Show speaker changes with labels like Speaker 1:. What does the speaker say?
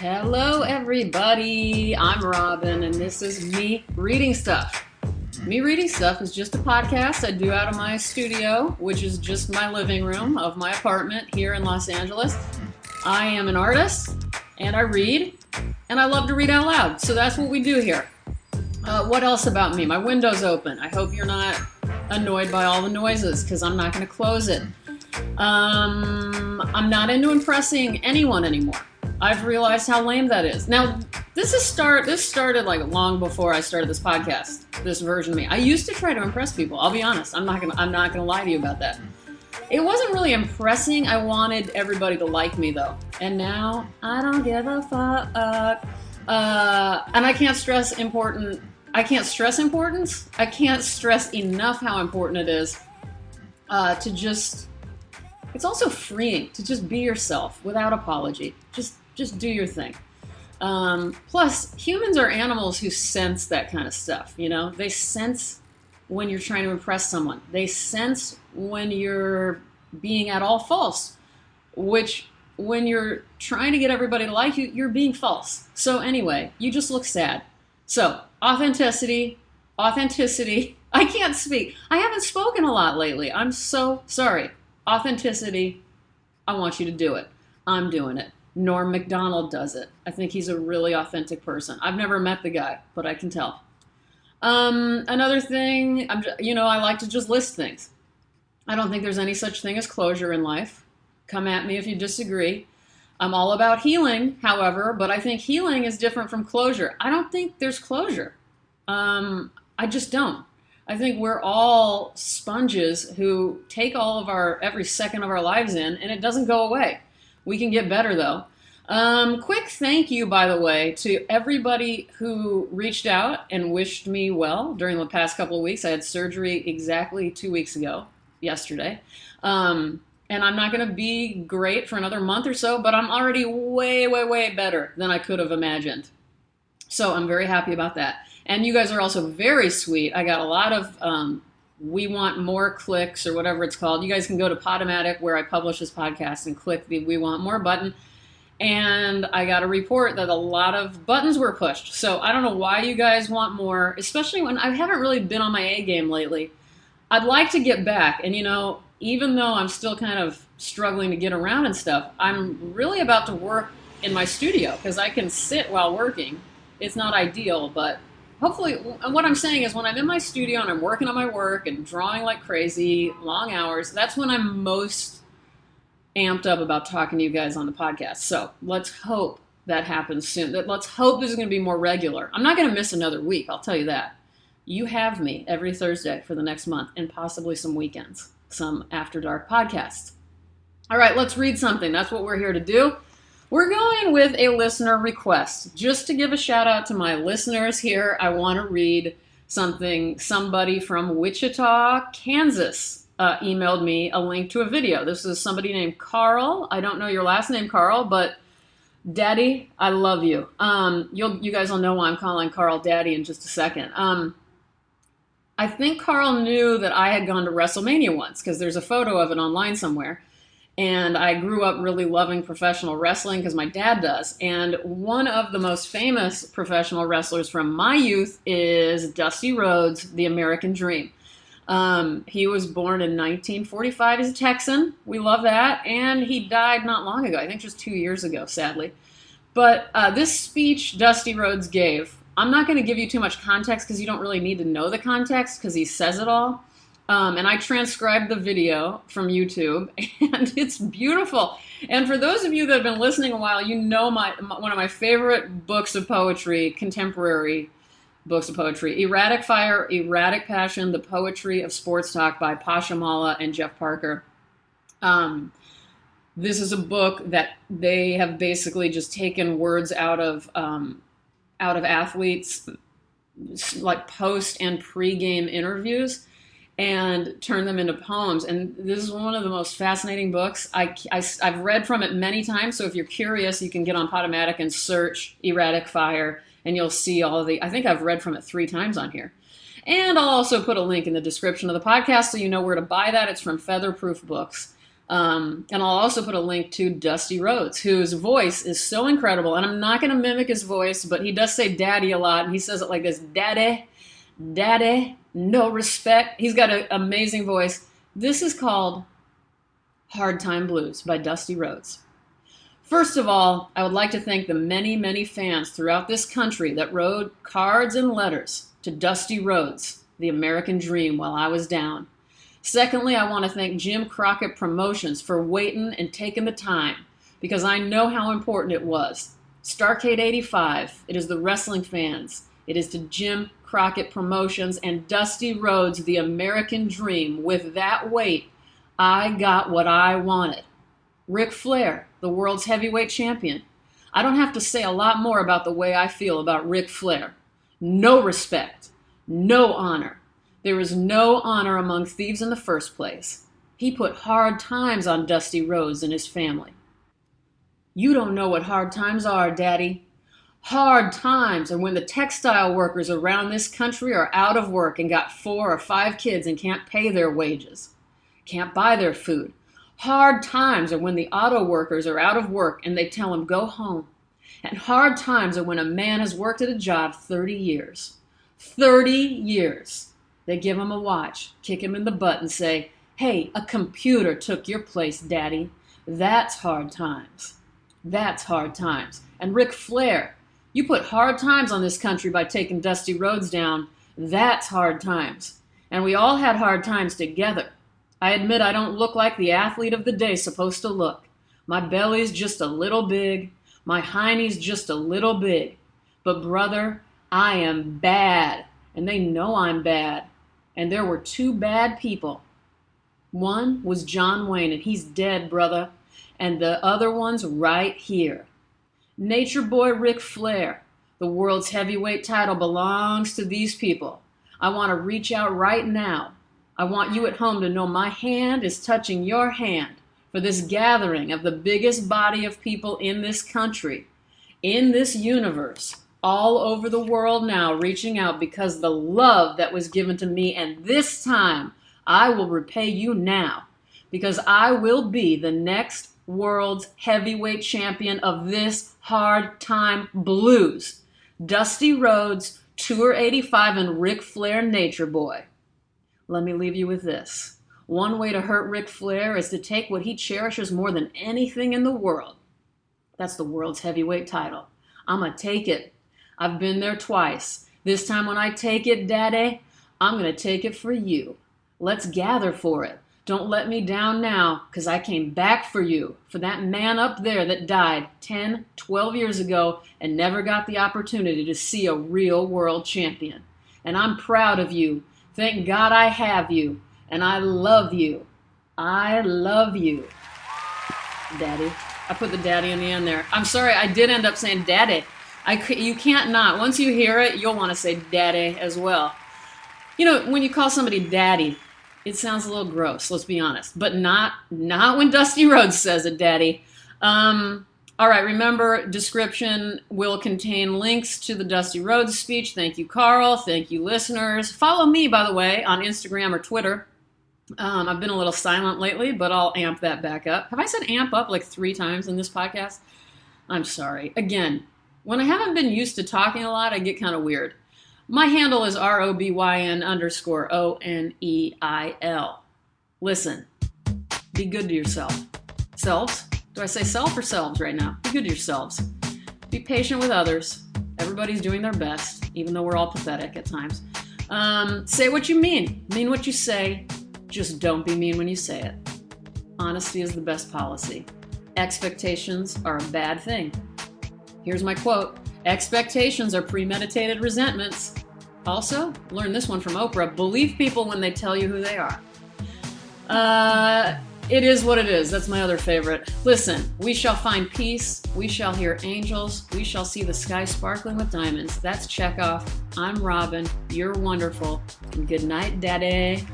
Speaker 1: Hello, everybody. I'm Robyn, and this is Me Reading Stuff. Me Reading Stuff is just a podcast I do out of my studio, which is just my living room of my apartment here in Los Angeles. I am an artist, and I read, and I love to read out loud, so that's what we do here. What else about me? My window's open. I hope you're not annoyed by all the noises, because I'm not going to close it. I'm not into impressing anyone anymore. I've realized how lame that is. Now, this started like long before I started this podcast, this version of me. I used to try to impress people. I'll be honest. I'm not gonna lie to you about that. It wasn't really impressing. I wanted everybody to like me though. And now I don't give a fuck. And I can't stress importance. I can't stress enough how important it is to just. It's also freeing to just be yourself without apology. Just do your thing. Plus, humans are animals who sense that kind of stuff, you know? They sense when you're trying to impress someone. They sense when you're being at all false, which when you're trying to get everybody to like you, you're being false. So anyway, you just look sad. So, authenticity. I can't speak. I haven't spoken a lot lately. I'm so sorry. Authenticity. I want you to do it. I'm doing it. Norm Macdonald does it. I think he's a really authentic person. I've never met the guy, but I can tell. Another thing, I like to just list things. I don't think there's any such thing as closure in life. Come at me if you disagree. I'm all about healing, however, but I think healing is different from closure. I don't think there's closure. I just don't. I think we're all sponges who take all of every second of our lives in, and it doesn't go away. We can get better, though. Quick thank you, by the way, to everybody who reached out and wished me well during the past couple of weeks. I had surgery exactly 2 weeks ago, yesterday. And I'm not going to be great for another month or so, but I'm already way, way, way better than I could have imagined. So I'm very happy about that. And you guys are also very sweet. I got a lot of we want more clicks or whatever it's called. You guys can go to Podomatic where I publish this podcast and click the we want more button. And I got a report that a lot of buttons were pushed. So I don't know why you guys want more, especially when I haven't really been on my A game lately. I'd like to get back. And even though I'm still kind of struggling to get around and stuff, I'm really about to work in my studio because I can sit while working. It's not ideal, but hopefully, and what I'm saying is when I'm in my studio and I'm working on my work and drawing like crazy, long hours, that's when I'm most amped up about talking to you guys on the podcast. So let's hope that happens soon. Let's hope this is going to be more regular. I'm not going to miss another week, I'll tell you that. You have me every Thursday for the next month and possibly some weekends, some After Dark podcasts. All right, let's read something. That's what we're here to do. We're going with a listener request. Just to give a shout out to my listeners here, I want to read something. Somebody from Wichita, Kansas emailed me a link to a video. This is somebody named Carl. I don't know your last name, Carl, but Daddy, I love you. You guys will know why I'm calling Carl Daddy in just a second. I think Carl knew that I had gone to WrestleMania once because there's a photo of it online somewhere. And I grew up really loving professional wrestling because my dad does. And one of the most famous professional wrestlers from my youth is Dusty Rhodes, the American Dream. He was born in 1945. He's a Texan. We love that. And he died not long ago. I think just 2 years ago, sadly. But this speech Dusty Rhodes gave, I'm not going to give you too much context because you don't really need to know the context because he says it all. And I transcribed the video from YouTube, and it's beautiful. And for those of you that have been listening a while, you know one of my favorite books of poetry, contemporary books of poetry, Erratic Fire, Erratic Passion, The Poetry of Sports Talk by Pasha Mala and Jeff Parker. This is a book that they have basically just taken words out of athletes, like post and pre-game interviews, and turn them into poems. And this is one of the most fascinating books. I've read from it many times, so if you're curious, you can get on Podomatic and search Erratic Fire, and you'll see all of I think I've read from it 3 times on here. And I'll also put a link in the description of the podcast so you know where to buy that. It's from Featherproof Books. And I'll also put a link to Dusty Rhodes, whose voice is so incredible. And I'm not going to mimic his voice, but he does say daddy a lot. And he says it like this: daddy, daddy, no respect. He's got an amazing voice. This is called Hard Time Blues by Dusty Rhodes. First of all, I would like to thank the many, many fans throughout this country that wrote cards and letters to Dusty Rhodes, the American dream, while I was down. Secondly, I want to thank Jim Crockett Promotions for waiting and taking the time, because I know how important it was. Starrcade 85, it is the wrestling fans. It is to Jim Crockett Promotions and Dusty Rhodes, the American dream. With that wait, I got what I wanted. Ric Flair, the world's heavyweight champion. I don't have to say a lot more about the way I feel about Ric Flair. No respect, no honor. There is no honor among thieves in the first place. He put hard times on Dusty Rhodes and his family. You don't know what hard times are, Daddy. Hard times are when the textile workers around this country are out of work and got 4 or 5 kids and can't pay their wages, can't buy their food. Hard times are when the auto workers are out of work and they tell them go home. And hard times are when a man has worked at a job 30 years. 30 years. They give him a watch, kick him in the butt and say, hey, a computer took your place, Daddy. That's hard times. That's hard times. And Ric Flair, you put hard times on this country by taking Dusty Rhodes down. That's hard times. And we all had hard times together. I admit I don't look like the athlete of the day supposed to look. My belly's just a little big. My hiney's just a little big. But brother, I am bad. And they know I'm bad. And there were 2 bad people. One was John Wayne, and he's dead, brother. And the other one's right here. Nature Boy Ric Flair, the world's heavyweight title belongs to these people. I want to reach out right now. I want you at home to know my hand is touching your hand for this gathering of the biggest body of people in this country, in this universe, all over the world now, reaching out because the love that was given to me, and this time I will repay you now, because I will be the next world's heavyweight champion of this hard time blues. Dusty Rhodes, Tour 85, and Ric Flair, Nature Boy. Let me leave you with this. One way to hurt Ric Flair is to take what he cherishes more than anything in the world. That's the world's heavyweight title. I'm going to take it. I've been there twice. This time when I take it, Daddy, I'm going to take it for you. Let's gather for it. Don't let me down now, because I came back for you, for that man up there that died 10, 12 years ago and never got the opportunity to see a real world champion. And I'm proud of you. Thank God I have you, and I love you. I love you. Daddy. I put the daddy in the end there. I'm sorry, I did end up saying daddy. You can't not. Once you hear it, you'll want to say daddy as well. You know, when you call somebody daddy, it sounds a little gross, let's be honest. But not when Dusty Rhodes says it, daddy. All right, remember, description will contain links to the Dusty Rhodes speech. Thank you, Carl. Thank you, listeners. Follow me, by the way, on Instagram or Twitter. I've been a little silent lately, but I'll amp that back up. Have I said amp up like 3 times in this podcast? I'm sorry. Again, when I haven't been used to talking a lot, I get kind of weird. My handle is ROBYN_ONEIL. Listen, be good to yourself. Selves? Do I say self or selves right now? Be good to yourselves. Be patient with others. Everybody's doing their best, even though we're all pathetic at times. Say what you mean. Mean what you say. Just don't be mean when you say it. Honesty is the best policy. Expectations are a bad thing. Here's my quote. Expectations are premeditated resentments. Also, learn this one from Oprah. Believe people when they tell you who they are. It is what it is. That's my other favorite. Listen, we shall find peace. We shall hear angels. We shall see the sky sparkling with diamonds. That's Chekhov. I'm Robyn. You're wonderful. And good night, Daddy.